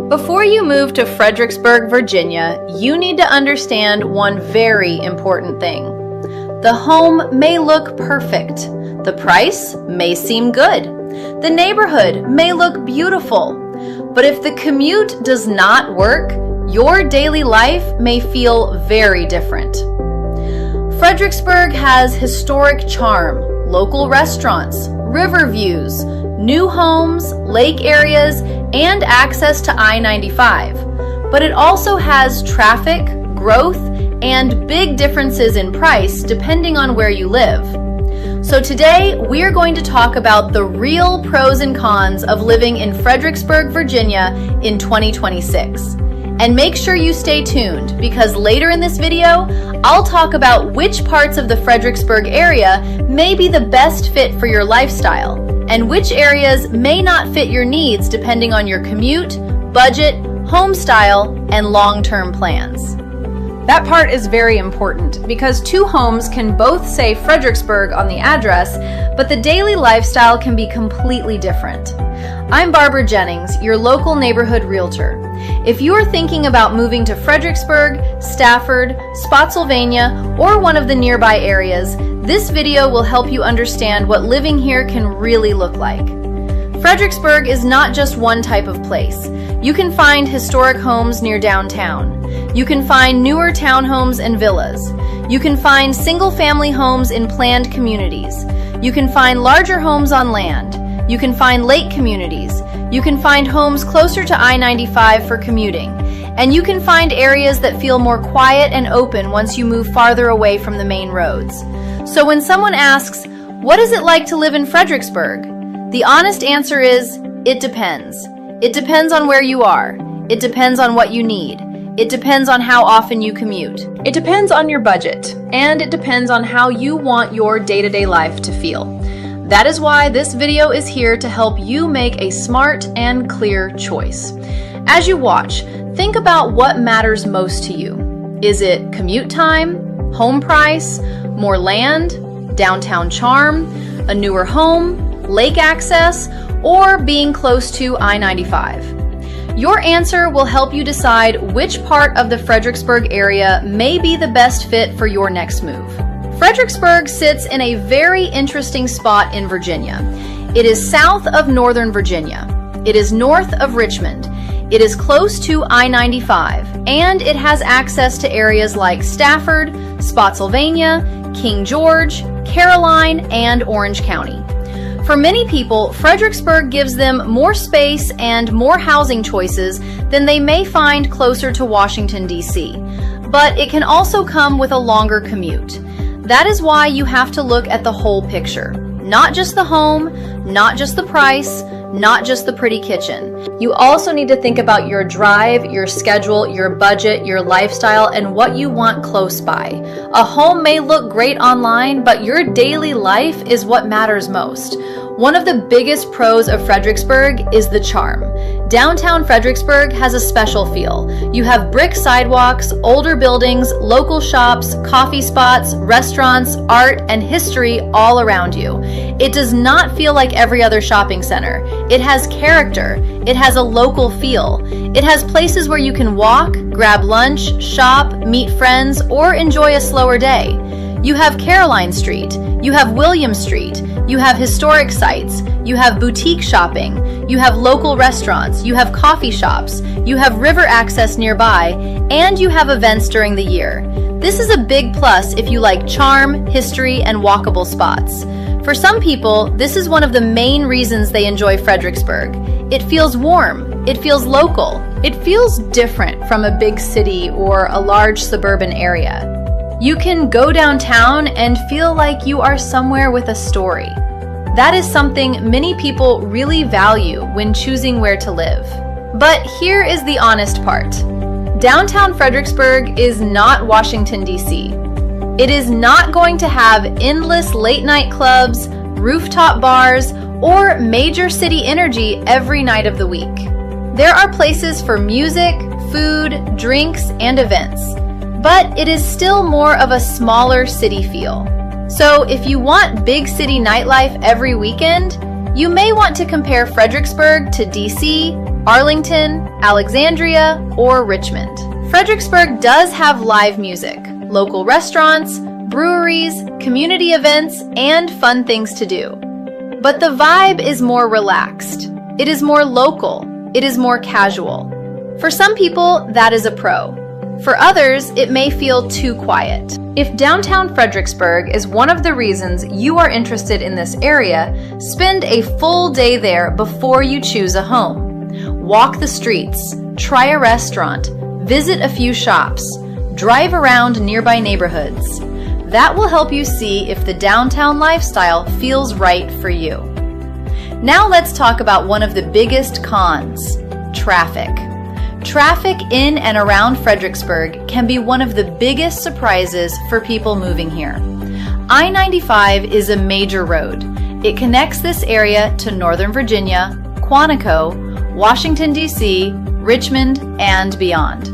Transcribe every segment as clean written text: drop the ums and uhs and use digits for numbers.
Before you move to Fredericksburg, Virginia, you need to understand one very important thing. The home may look perfect. The price may seem good. The neighborhood may look beautiful. But if the commute does not work, your daily life may feel very different. Fredericksburg has historic charm, local restaurants, river views, new homes, lake areas, and access to I-95. But it also has traffic, growth, and big differences in price depending on where you live. So today, we're going to talk about the real pros and cons of living in Fredericksburg, Virginia in 2026. And make sure you stay tuned, because later in this video, I'll talk about which parts of the Fredericksburg area may be the best fit for your lifestyle, and which areas may not fit your needs depending on your commute, budget, home style, and long-term plans. That part is very important because two homes can both say Fredericksburg on the address, but the daily lifestyle can be completely different. I'm Barbara Jennings, your local neighborhood realtor. If you are thinking about moving to Fredericksburg, Stafford, Spotsylvania, or one of the nearby areas, this video will help you understand what living here can really look like. Fredericksburg is not just one type of place. You can find historic homes near downtown. You can find newer townhomes and villas. You can find single-family homes in planned communities. You can find larger homes on land. You can find lake communities. You can find homes closer to I-95 for commuting. And you can find areas that feel more quiet and open once you move farther away from the main roads. So when someone asks, what is it like to live in Fredericksburg? The honest answer is, it depends. It depends on where you are. It depends on what you need. It depends on how often you commute. It depends on your budget. And it depends on how you want your day-to-day life to feel. That is why this video is here to help you make a smart and clear choice. As you watch, think about what matters most to you. Is it commute time, home price, more land, downtown charm, a newer home, lake access, or being close to I-95? Your answer will help you decide which part of the Fredericksburg area may be the best fit for your next move. Fredericksburg sits in a very interesting spot in Virginia. It is south of Northern Virginia. It is north of Richmond. It is close to I-95, and it has access to areas like Stafford, Spotsylvania, King George, Caroline, and Orange County. For many people, Fredericksburg gives them more space and more housing choices than they may find closer to Washington, DC. But it can also come with a longer commute. That is why you have to look at the whole picture. Not just the home, not just the price, not just the pretty kitchen. You also need to think about your drive, your schedule, your budget, your lifestyle, and what you want close by. A home may look great online, but your daily life is what matters most. One of the biggest pros of Fredericksburg is the charm. Downtown Fredericksburg has a special feel. You have brick sidewalks, older buildings, local shops, coffee spots, restaurants, art, and history all around you. It does not feel like every other shopping center. It has character. It has a local feel. It has places where you can walk, grab lunch, shop, meet friends, or enjoy a slower day. You have Caroline Street. You have William Street. You have historic sites. You have boutique shopping. You have local restaurants. You have coffee shops. You have river access nearby. And you have events during the year. This is a big plus if you like charm, history, and walkable spots. For some people, this is one of the main reasons they enjoy Fredericksburg. It feels warm. It feels local. It feels different from a big city or a large suburban area. You can go downtown and feel like you are somewhere with a story. That is something many people really value when choosing where to live. But here is the honest part. Downtown Fredericksburg is not Washington, DC. It is not going to have endless late-night clubs, rooftop bars, or major city energy every night of the week. There are places for music, food, drinks, and events. But it is still more of a smaller city feel. So if you want big city nightlife every weekend, you may want to compare Fredericksburg to DC, Arlington, Alexandria, or Richmond. Fredericksburg does have live music, local restaurants, breweries, community events, and fun things to do. But the vibe is more relaxed. It is more local. It is more casual. For some people, that is a pro. For others, it may feel too quiet. If downtown Fredericksburg is one of the reasons you are interested in this area, spend a full day there before you choose a home. Walk the streets, try a restaurant, visit a few shops, drive around nearby neighborhoods. That will help you see if the downtown lifestyle feels right for you. Now let's talk about one of the biggest cons: traffic. Traffic in and around Fredericksburg can be one of the biggest surprises for people moving here. I-95 is a major road. It connects this area to Northern Virginia, Quantico, Washington DC, Richmond, and beyond.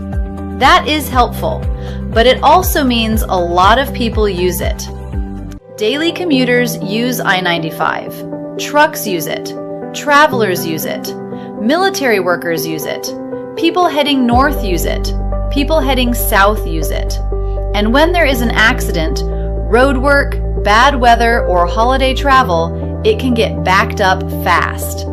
That is helpful, but it also means a lot of people use it. Daily commuters use I-95. Trucks use it. Travelers use it. Military workers use it. People heading north use it. People heading south use it. And when there is an accident, road work, bad weather, or holiday travel, it can get backed up fast.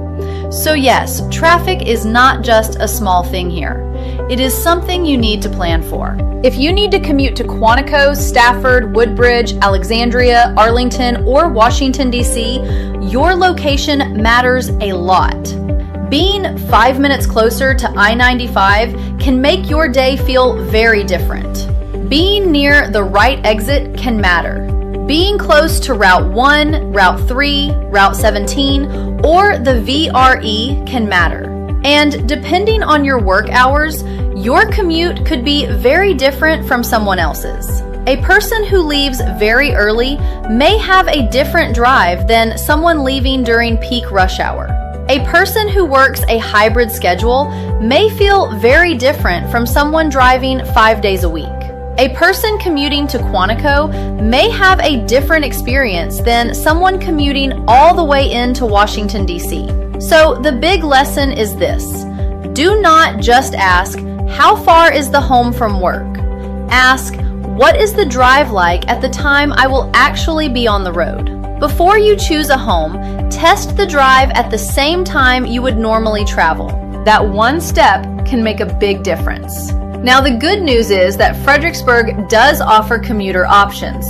So yes, traffic is not just a small thing here. It is something you need to plan for. If you need to commute to Quantico, Stafford, Woodbridge, Alexandria, Arlington, or Washington, D.C., your location matters a lot. Being 5 minutes closer to I-95 can make your day feel very different. Being near the right exit can matter. Being close to Route 1, Route 3, Route 17, or the VRE can matter. And depending on your work hours, your commute could be very different from someone else's. A person who leaves very early may have a different drive than someone leaving during peak rush hour. A person who works a hybrid schedule may feel very different from someone driving 5 days a week. A person commuting to Quantico may have a different experience than someone commuting all the way into Washington, D.C. So the big lesson is this: do not just ask, how far is the home from work? Ask, what is the drive like at the time I will actually be on the road? Before you choose a home, test the drive at the same time you would normally travel. That one step can make a big difference. Now, the good news is that Fredericksburg does offer commuter options.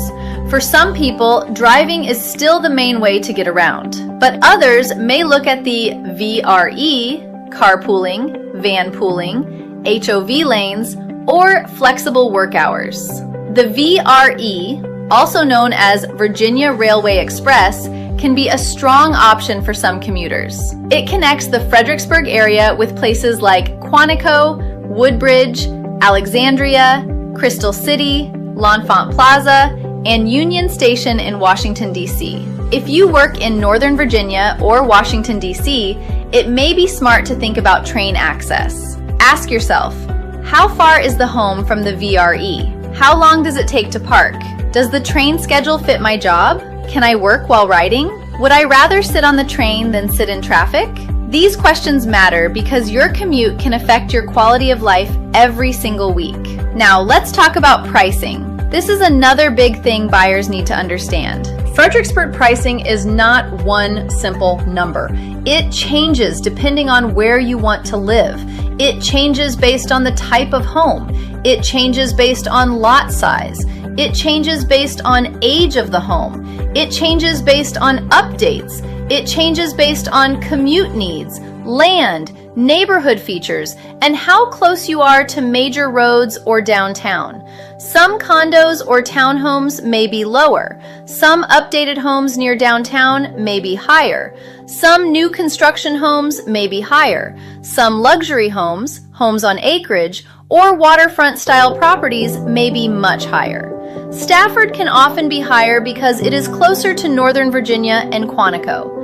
For some people, driving is still the main way to get around, but others may look at the VRE, carpooling, van pooling, HOV lanes, or flexible work hours. The VRE, also known as Virginia Railway Express, can be a strong option for some commuters. It connects the Fredericksburg area with places like Quantico, Woodbridge, Alexandria, Crystal City, L'Enfant Plaza, and Union Station in Washington, D.C. If you work in Northern Virginia or Washington, D.C., it may be smart to think about train access. Ask yourself, how far is the home from the VRE? How long does it take to park? Does the train schedule fit my job? Can I work while riding? Would I rather sit on the train than sit in traffic? These questions matter because your commute can affect your quality of life every single week. Now, let's talk about pricing. This is another big thing buyers need to understand. Fredericksburg pricing is not one simple number. It changes depending on where you want to live. It changes based on the type of home. It changes based on lot size. It changes based on age of the home. It changes based on updates. It changes based on commute needs, land, neighborhood features, and how close you are to major roads or downtown. Some condos or townhomes may be lower. Some updated homes near downtown may be higher. Some new construction homes may be higher. Some luxury homes, homes on acreage, or waterfront style properties may be much higher. Stafford can often be higher because it is closer to Northern Virginia and Quantico.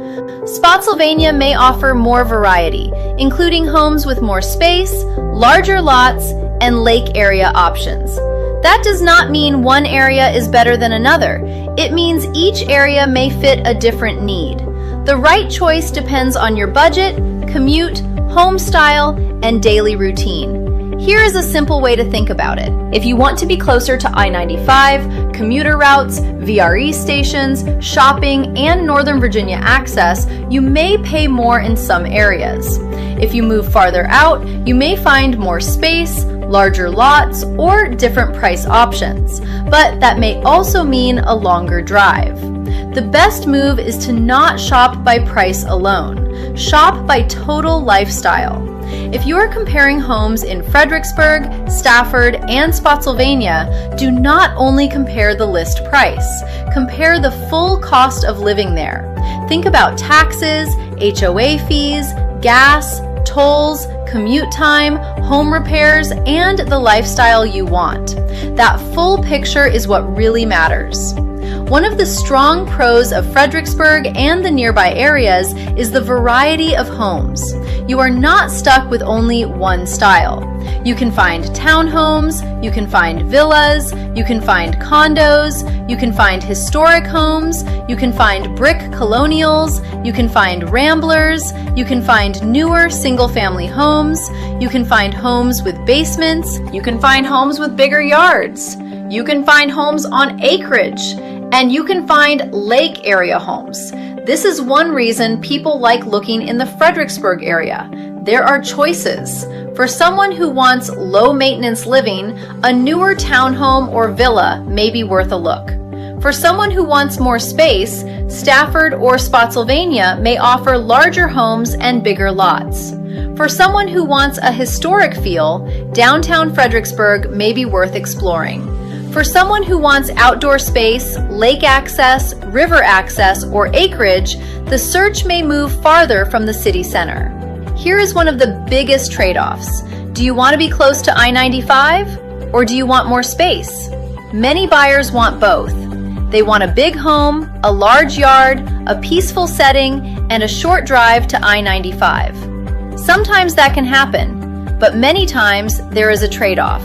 Spotsylvania may offer more variety, including homes with more space, larger lots, and lake area options. That does not mean one area is better than another. It means each area may fit a different need. The right choice depends on your budget, commute, home style, and daily routine. Here is a simple way to think about it. If you want to be closer to I-95, commuter routes, VRE stations, shopping, and Northern Virginia access, you may pay more in some areas. If you move farther out, you may find more space, larger lots, or different price options, but that may also mean a longer drive. The best move is to not shop by price alone. Shop by total lifestyle. If you are comparing homes in Fredericksburg, Stafford, and Spotsylvania, do not only compare the list price. Compare the full cost of living there. Think about taxes, HOA fees, gas, tolls, commute time, home repairs, and the lifestyle you want. That full picture is what really matters. One of the strong pros of Fredericksburg and the nearby areas is the variety of homes. You are not stuck with only one style. You can find townhomes, you can find villas, you can find condos, you can find historic homes, you can find brick colonials, you can find ramblers, you can find newer single-family homes, you can find homes with basements, you can find homes with bigger yards, you can find homes on acreage, and you can find lake area homes. This is one reason people like looking in the Fredericksburg area. There are choices. For someone who wants low maintenance living, a newer townhome or villa may be worth a look. For someone who wants more space, Stafford or Spotsylvania may offer larger homes and bigger lots. For someone who wants a historic feel, downtown Fredericksburg may be worth exploring. For someone who wants outdoor space, lake access, river access, or acreage, the search may move farther from the city center. Here is one of the biggest trade-offs. Do you want to be close to I-95, or do you want more space? Many buyers want both. They want a big home, a large yard, a peaceful setting, and a short drive to I-95. Sometimes that can happen, but many times there is a trade-off.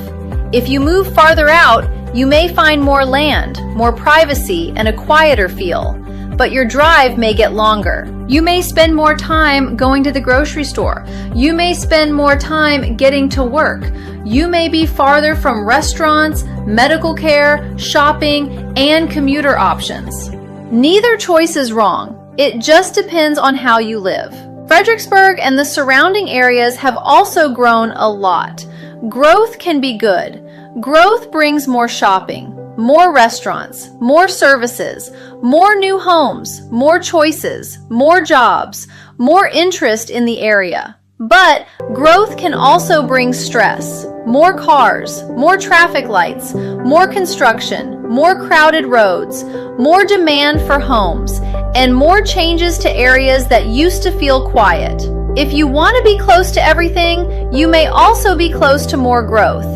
If you move farther out, you may find more land, more privacy, and a quieter feel, but your drive may get longer. You may spend more time going to the grocery store. You may spend more time getting to work. You may be farther from restaurants, medical care, shopping, and commuter options. Neither choice is wrong. It just depends on how you live. Fredericksburg and the surrounding areas have also grown a lot. Growth can be good. Growth brings more shopping, more restaurants, more services, more new homes, more choices, more jobs, more interest in the area. But growth can also bring stress, more cars, more traffic lights, more construction, more crowded roads, more demand for homes, and more changes to areas that used to feel quiet. If you want to be close to everything, you may also be close to more growth.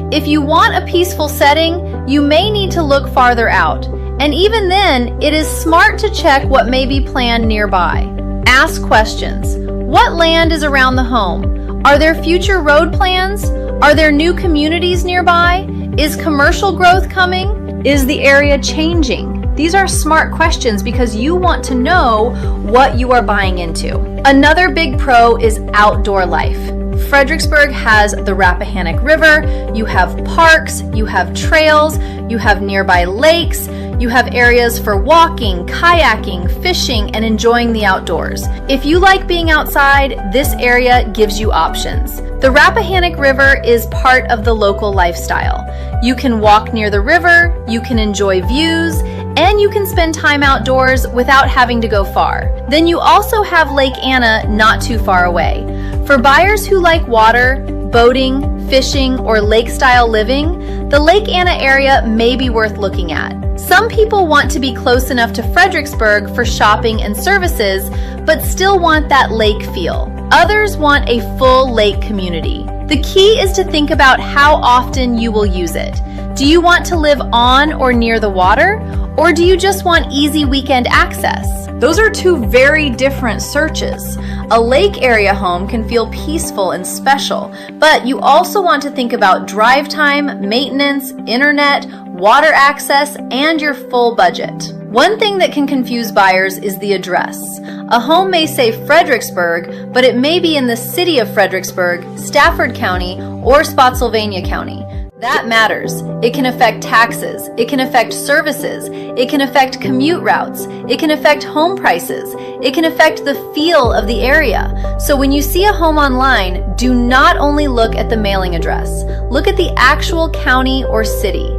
If you want a peaceful setting, you may need to look farther out. And even then, it is smart to check what may be planned nearby. Ask questions. What land is around the home? Are there future road plans? Are there new communities nearby? Is commercial growth coming? Is the area changing? These are smart questions because you want to know what you are buying into. Another big pro is outdoor life. Fredericksburg has the Rappahannock River, you have parks, you have trails, you have nearby lakes, you have areas for walking, kayaking, fishing, and enjoying the outdoors. If you like being outside, this area gives you options. The Rappahannock River is part of the local lifestyle. You can walk near the river, you can enjoy views, and you can spend time outdoors without having to go far. Then you also have Lake Anna not too far away. For buyers who like water, boating, fishing, or lake-style living, the Lake Anna area may be worth looking at. Some people want to be close enough to Fredericksburg for shopping and services, but still want that lake feel. Others want a full lake community. The key is to think about how often you will use it. Do you want to live on or near the water, or do you just want easy weekend access? Those are two very different searches. A lake area home can feel peaceful and special, but you also want to think about drive time, maintenance, internet, water access, and your full budget. One thing that can confuse buyers is the address. A home may say Fredericksburg, but it may be in the city of Fredericksburg, Stafford County, or Spotsylvania County. That matters. It can affect taxes, it can affect services, it can affect commute routes, it can affect home prices, it can affect the feel of the area. So when you see a home online, do not only look at the mailing address. Look at the actual county or city.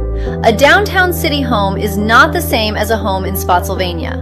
A downtown city home is not the same as a home in Spotsylvania.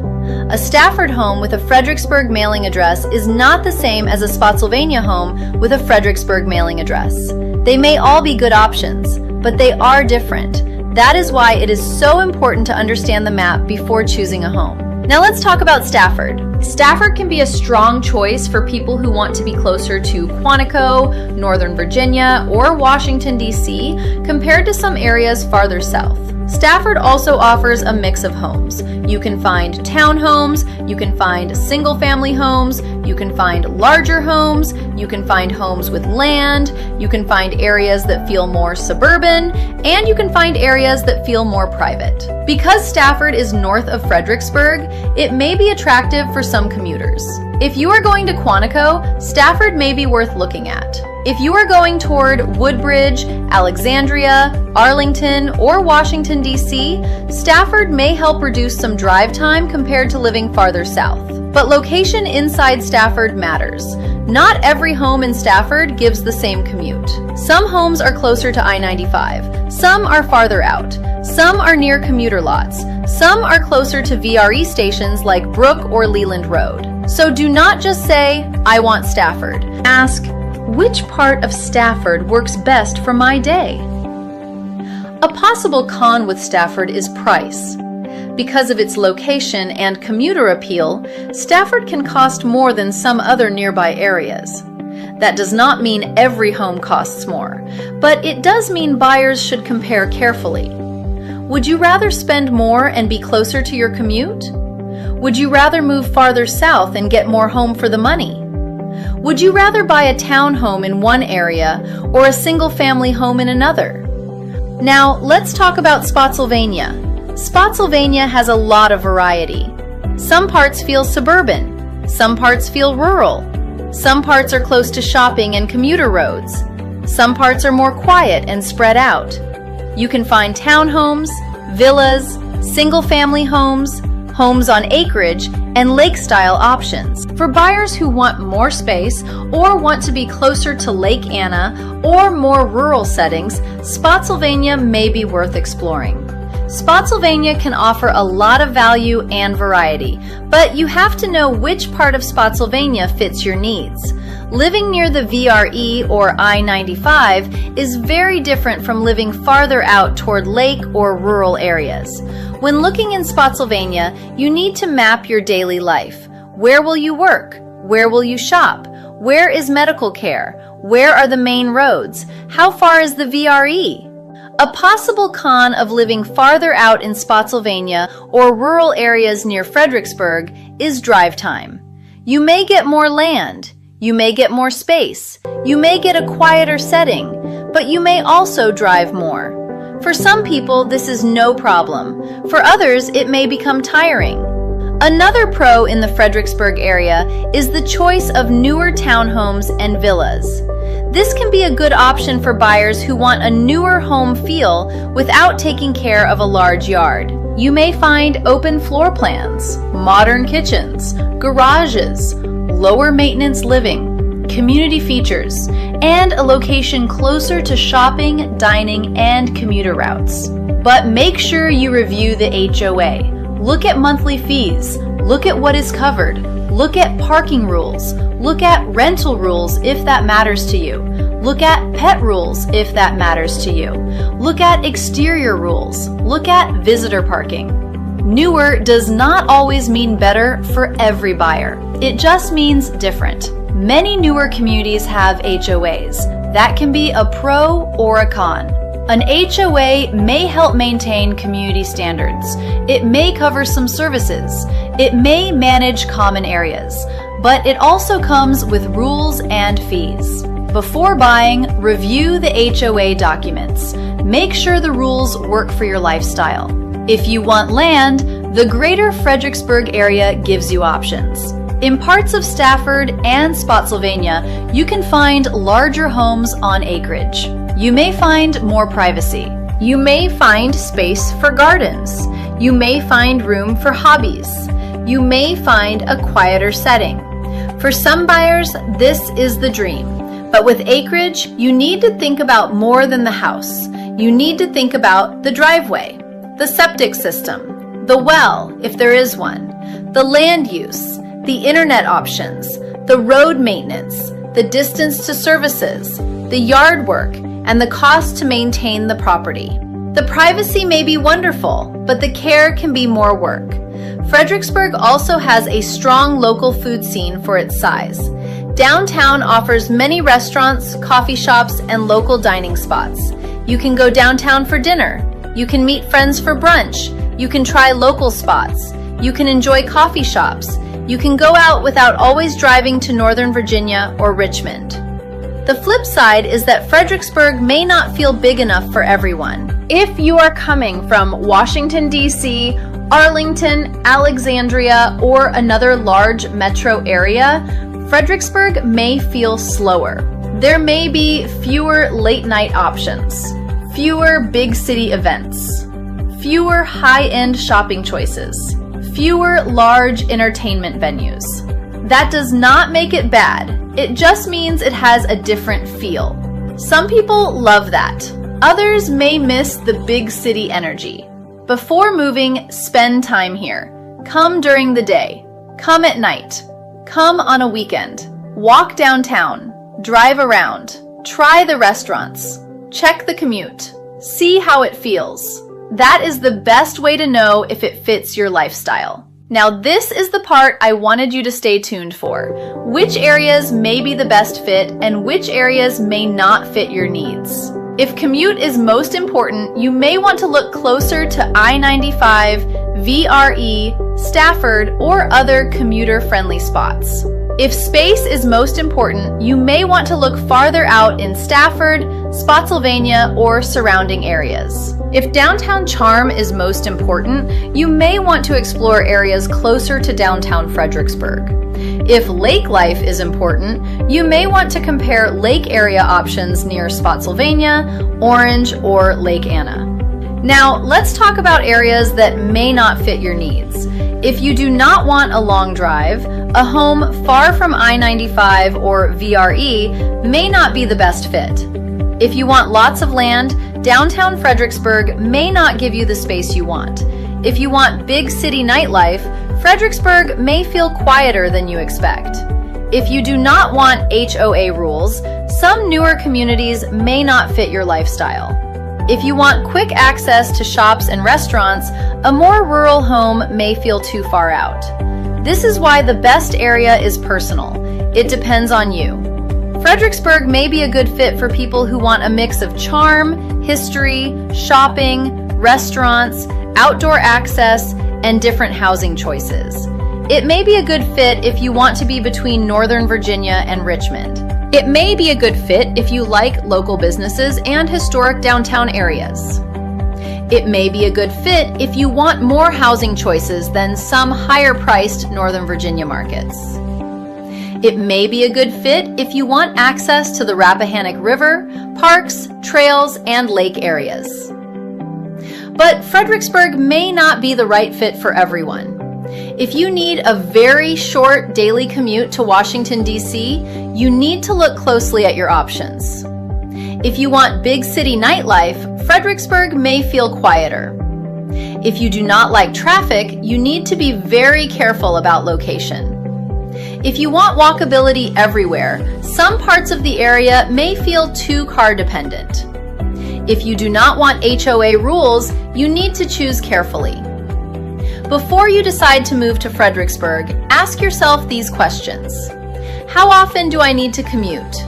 A Stafford home with a Fredericksburg mailing address is not the same as a Spotsylvania home with a Fredericksburg mailing address. They may all be good options, but they are different. That is why it is so important to understand the map before choosing a home. Now let's talk about Stafford. Stafford can be a strong choice for people who want to be closer to Quantico, Northern Virginia, or Washington DC compared to some areas farther south. Stafford also offers a mix of homes. You can find townhomes, you can find single-family homes, you can find larger homes, you can find homes with land, you can find areas that feel more suburban, and you can find areas that feel more private. Because Stafford is north of Fredericksburg, it may be attractive for some commuters. If you are going to Quantico, Stafford may be worth looking at. If you are going toward Woodbridge, Alexandria, Arlington, or Washington, D.C., Stafford may help reduce some drive time compared to living farther south. But location inside Stafford matters. Not every home in Stafford gives the same commute. Some homes are closer to I-95. Some are farther out. Some are near commuter lots. Some are closer to VRE stations like Brook or Leland Road. So do not just say, "I want Stafford." Ask, which part of Stafford works best for my day? A possible con with Stafford is price. Because of its location and commuter appeal, Stafford can cost more than some other nearby areas. That does not mean every home costs more, but it does mean buyers should compare carefully. Would you rather spend more and be closer to your commute? Would you rather move farther south and get more home for the money? Would you rather buy a townhome in one area or a single-family home in another? Now, let's talk about Spotsylvania. Spotsylvania has a lot of variety. Some parts feel suburban, some parts feel rural, some parts are close to shopping and commuter roads, some parts are more quiet and spread out. You can find townhomes, villas, single-family homes, homes on acreage, and lake-style options. For buyers who want more space or want to be closer to Lake Anna or more rural settings, Spotsylvania may be worth exploring. Spotsylvania can offer a lot of value and variety, but you have to know which part of Spotsylvania fits your needs. Living near the VRE or I-95 is very different from living farther out toward lake or rural areas. When looking in Spotsylvania, you need to map your daily life. Where will you work? Where will you shop? Where is medical care? Where are the main roads? How far is the VRE? A possible con of living farther out in Spotsylvania or rural areas near Fredericksburg is drive time. You may get more land, you may get more space, you may get a quieter setting, but you may also drive more. For some people, this is no problem. For others, it may become tiring. Another pro in the Fredericksburg area is the choice of newer townhomes and villas. This can be a good option for buyers who want a newer home feel without taking care of a large yard. You may find open floor plans, modern kitchens, garages, lower maintenance living, community features, and a location closer to shopping, dining, and commuter routes. But make sure you review the HOA. Look at monthly fees. Look at what is covered. Look at parking rules. Look at rental rules if that matters to you. Look at pet rules if that matters to you. Look at exterior rules. Look at visitor parking. Newer does not always mean better for every buyer. It just means different. Many newer communities have HOAs. That can be a pro or a con. An HOA may help maintain community standards. It may cover some services. It may manage common areas. But it also comes with rules and fees. Before buying, review the HOA documents. Make sure the rules work for your lifestyle. If you want land, The greater Fredericksburg area gives you options. In parts of Stafford and Spotsylvania, you can find larger homes on acreage. You may find more privacy. You may find space for gardens. You may find room for hobbies. You may find a quieter setting. For some buyers, this is the dream. But with acreage, you need to think about more than the house. You need to think about the driveway, the septic system, the well, if there is one, the land use, the internet options, the road maintenance, the distance to services, the yard work, and the cost to maintain the property. The privacy may be wonderful, but the care can be more work. Fredericksburg also has a strong local food scene for its size. Downtown offers many restaurants, coffee shops, and local dining spots. You can go downtown for dinner. You can meet friends for brunch. You can try local spots. You can enjoy coffee shops. You can go out without always driving to Northern Virginia or Richmond. The flip side is that Fredericksburg may not feel big enough for everyone. If you are coming from Washington, DC, Arlington, Alexandria, or another large metro area, Fredericksburg may feel slower. There may be fewer late-night options, fewer big city events, fewer high-end shopping choices, fewer large entertainment venues. That does not make it bad. It just means it has a different feel. Some people love that. Others may miss the big city energy. Before moving, spend time here. Come during the day. Come at night. Come on a weekend. Walk downtown. Drive around. Try the restaurants. Check the commute. See how it feels. That is the best way to know if it fits your lifestyle. Now this is the part I wanted you to stay tuned for. Which areas may be the best fit and which areas may not fit your needs. If commute is most important, you may want to look closer to I-95, VRE, Stafford, or other commuter-friendly spots. If space is most important, you may want to look farther out in Stafford, Spotsylvania, or surrounding areas. If downtown charm is most important, you may want to explore areas closer to downtown Fredericksburg. If lake life is important, you may want to compare lake area options near Spotsylvania, Orange, or Lake Anna. Now, let's talk about areas that may not fit your needs. If you do not want a long drive, a home far from I-95 or VRE may not be the best fit. If you want lots of land, downtown Fredericksburg may not give you the space you want. If you want big city nightlife, Fredericksburg may feel quieter than you expect. If you do not want HOA rules, some newer communities may not fit your lifestyle. If you want quick access to shops and restaurants, a more rural home may feel too far out. This is why the best area is personal. It depends on you. Fredericksburg may be a good fit for people who want a mix of charm, history, shopping, restaurants, outdoor access, and different housing choices. It may be a good fit if you want to be between Northern Virginia and Richmond. It may be a good fit if you like local businesses and historic downtown areas. It may be a good fit if you want more housing choices than some higher-priced Northern Virginia markets. It may be a good fit if you want access to the Rappahannock River, parks, trails, and lake areas. But Fredericksburg may not be the right fit for everyone. If you need a very short daily commute to Washington, DC, you need to look closely at your options. If you want big city nightlife, Fredericksburg may feel quieter. If you do not like traffic, you need to be very careful about location. If you want walkability everywhere, some parts of the area may feel too car dependent. If you do not want HOA rules, you need to choose carefully. Before you decide to move to Fredericksburg, ask yourself these questions. How often do I need to commute?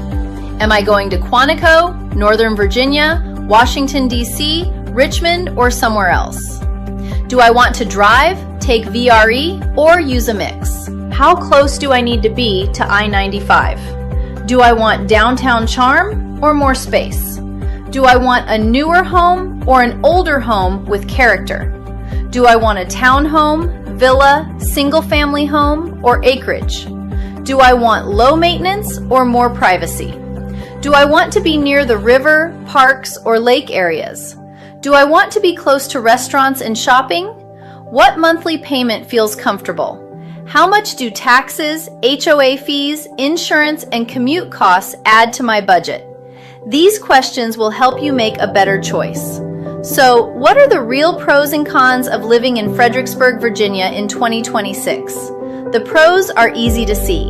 Am I going to Quantico, Northern Virginia, Washington, DC, Richmond, or somewhere else? Do I want to drive, take VRE, or use a mix? How close do I need to be to I-95? Do I want downtown charm or more space? Do I want a newer home or an older home with character? Do I want a townhome, villa, single-family home, or acreage? Do I want low maintenance or more privacy? Do I want to be near the river, parks, or lake areas? Do I want to be close to restaurants and shopping? What monthly payment feels comfortable? How much do taxes, HOA fees, insurance, and commute costs add to my budget? These questions will help you make a better choice. So, what are the real pros and cons of living in Fredericksburg, Virginia in 2026? The pros are easy to see.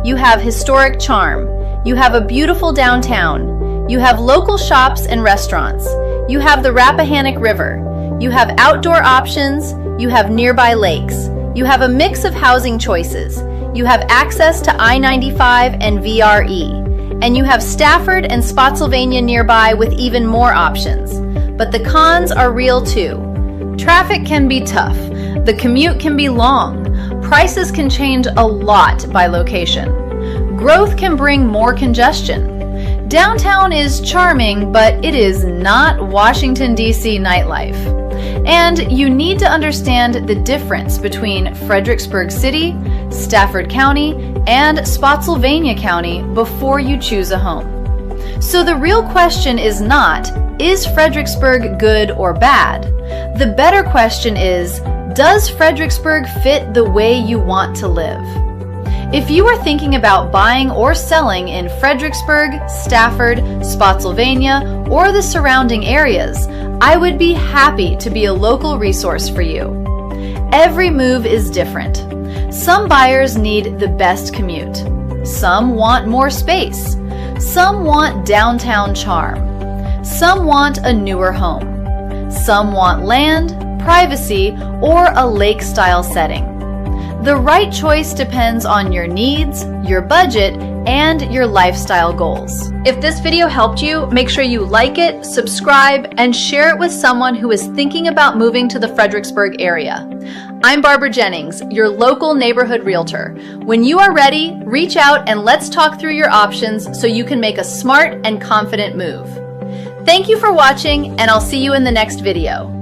You have historic charm. You have a beautiful downtown. You have local shops and restaurants. You have the Rappahannock River. You have outdoor options. You have nearby lakes. You have a mix of housing choices. You have access to I-95 and VRE. And you have Stafford and Spotsylvania nearby with even more options. But the cons are real too. Traffic can be tough. The commute can be long. Prices can change a lot by location. Growth can bring more congestion. Downtown is charming, but it is not Washington, DC nightlife. And you need to understand the difference between Fredericksburg City, Stafford County, and Spotsylvania County before you choose a home. So the real question is not, is Fredericksburg good or bad? The better question is, does Fredericksburg fit the way you want to live? If you are thinking about buying or selling in Fredericksburg, Stafford, Spotsylvania, or the surrounding areas, I would be happy to be a local resource for you. Every move is different. Some buyers need the best commute. Some want more space. Some want downtown charm. Some want a newer home. Some want land, privacy, or a lake-style setting. The right choice depends on your needs, your budget, and your lifestyle goals. If this video helped you, make sure you like it, subscribe, and share it with someone who is thinking about moving to the Fredericksburg area. I'm Barbara Jennings, your local neighborhood realtor. When you are ready, reach out and let's talk through your options so you can make a smart and confident move. Thank you for watching, and I'll see you in the next video.